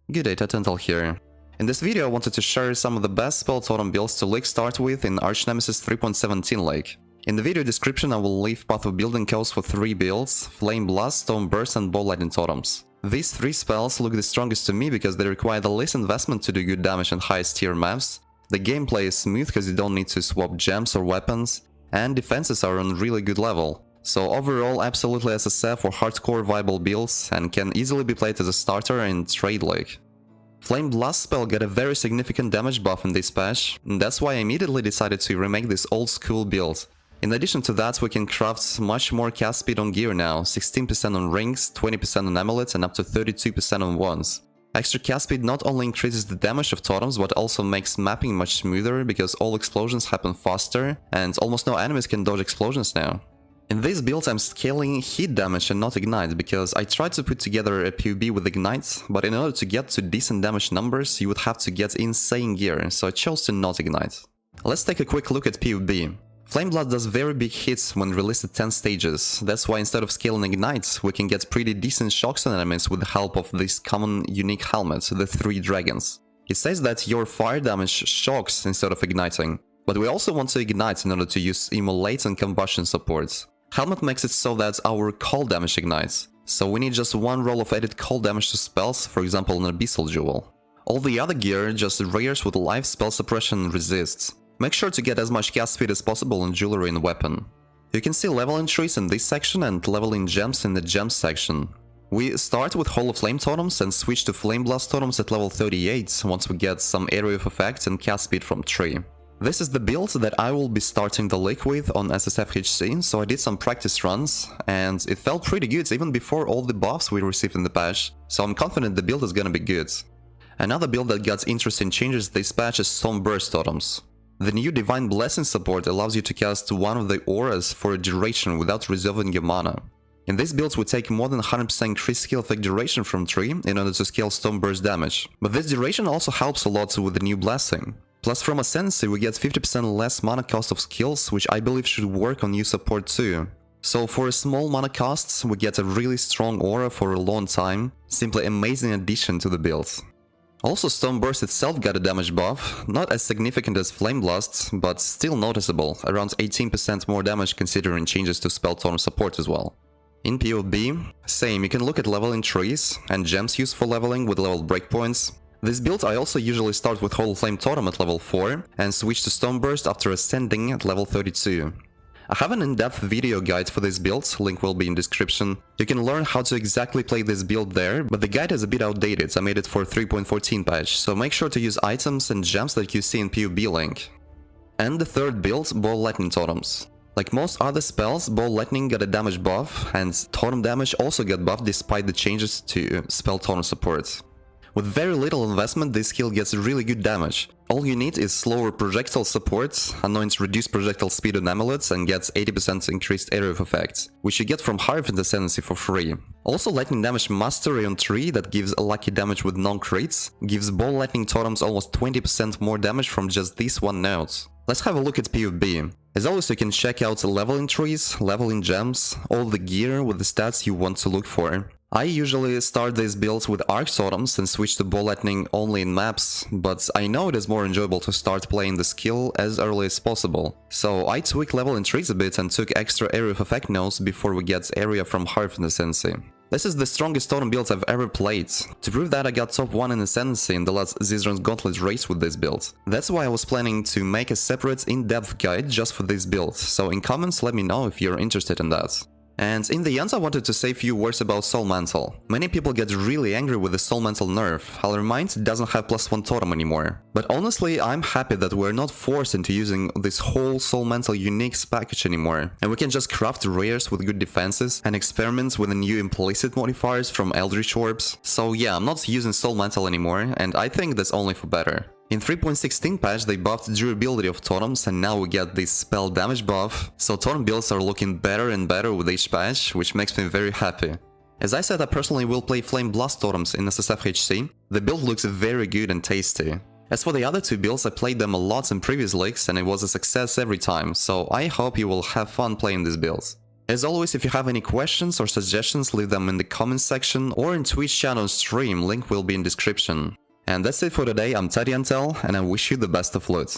Good day, Sentinel here. In this video I wanted to share some of the best Spell Totem builds to League start with in Arch Nemesis 3.17 League. In the video description I will leave path of building codes for 3 builds: Flameblast, Stone Burst and Lightning Totems. These 3 spells look the strongest to me because they require the least investment to do good damage in highest tier maps, the gameplay is smooth because you don't need to swap gems or weapons, and defenses are on really good level. So overall absolutely SSF for hardcore viable builds and can easily be played as a starter in Trade League. Flameblast spell got a very significant damage buff in this patch, and that's why I immediately decided to remake this old school build. In addition to that, we can craft much more cast speed on gear now, 16% on rings, 20% on amulets and up to 32% on wands. Extra cast speed not only increases the damage of totems, but also makes mapping much smoother because all explosions happen faster and almost no enemies can dodge explosions now. In this build I'm scaling hit damage and not ignite, because I tried to put together a PoB with ignite, but in order to get to decent damage numbers you would have to get insane gear, so I chose to not ignite. Let's take a quick look at PoB. Flameblast does very big hits when released at 10 stages, that's why instead of scaling ignite, we can get pretty decent shocks on enemies with the help of this common unique helmet, the 3 dragons. It says that your fire damage shocks instead of igniting, but we also want to ignite in order to use immolate and combustion supports. Helmet makes it so that our cold damage ignites, so we need just one roll of added cold damage to spells, for example an Abyssal Jewel. All the other gear just rears with life, spell suppression and resists. Make sure to get as much cast speed as possible in jewelry and weapon. You can see level entries in this section and leveling gems in the gems section. We start with Hall of Flame Totems and switch to Flameblast Totems at level 38 once we get some area of effect and cast speed from 3. This is the build that I will be starting the league with on SSFHC, so I did some practice runs, and it felt pretty good even before all the buffs we received in the patch, so I'm confident the build is gonna be good. Another build that got interesting changes this patch is some Burst Totems. The new Divine Blessing support allows you to cast one of the auras for a duration without reserving your mana. In this build we take more than 100% increased skill effect duration from 3 in order to scale Stone Burst damage, but this duration also helps a lot with the new blessing. Plus from Ascendancy we get 50% less mana cost of skills, which I believe should work on new support too. So for a small mana costs we get a really strong aura for a long time, simply amazing addition to the build. Also Stone Burst itself got a damage buff, not as significant as Flameblast, but still noticeable, around 18% more damage considering changes to Spell Totem support as well. In PoB, same, you can look at leveling trees and gems used for leveling with level breakpoints. This build I also usually start with Hall of Flame Totem at level 4 and switch to Stone Burst after ascending at level 32. I have an in-depth video guide for this build, link will be in description. You can learn how to exactly play this build there, but the guide is a bit outdated, I made it for 3.14 patch, so make sure to use items and gems that you see in PoB link. And the third build, Lightning Totems. Like most other spells, Lightning got a damage buff, and totem damage also got buffed despite the changes to Spell Totem support. With very little investment, this skill gets really good damage. All you need is slower projectile support, anoint reduced projectile speed on amulets and gets 80% increased area of effect, which you get from Hierophant Ascendancy for free. Also lightning damage mastery on 3 that gives a lucky damage with non-crits, gives Lightning Totems almost 20% more damage from just this one note. Let's have a look at PoB. As always you can check out leveling trees, leveling gems, all the gear with the stats you want to look for. I usually start these builds with Arc Totems and switch to Lightning only in maps, but I know it is more enjoyable to start playing the skill as early as possible. So I tweak leveling trees a bit and took extra area of effect nodes before we get area from Hierophant Ascendancy. This is the strongest totem build I've ever played. To prove that I got top 1 in Ascendancy in the last Zizran's Gauntlet race with this build. That's why I was planning to make a separate in-depth guide just for this build, so in comments let me know if you're interested in that. And in the end I wanted to say a few words about Soul Mantle. Many people get really angry with the Soul Mantle nerf. I'll remind, it doesn't have +1 totem anymore. But honestly I'm happy that we're not forced into using this whole Soul Mantle uniques package anymore. And we can just craft rares with good defenses and experiment with the new implicit modifiers from Eldritch Orbs. So yeah, I'm not using Soul Mantle anymore, and I think that's only for better. In 3.16 patch they buffed durability of totems and now we get this spell damage buff, so totem builds are looking better and better with each patch, which makes me very happy. As I said, I personally will play Flameblast Totems in SSFHC, the build looks very good and tasty. As for the other 2 builds, I played them a lot in previous leagues and it was a success every time, so I hope you will have fun playing these builds. As always, if you have any questions or suggestions, leave them in the comments section or in Twitch channel stream, link will be in description. And that's it for today, I'm Teddy Antel, and I wish you the best of luck.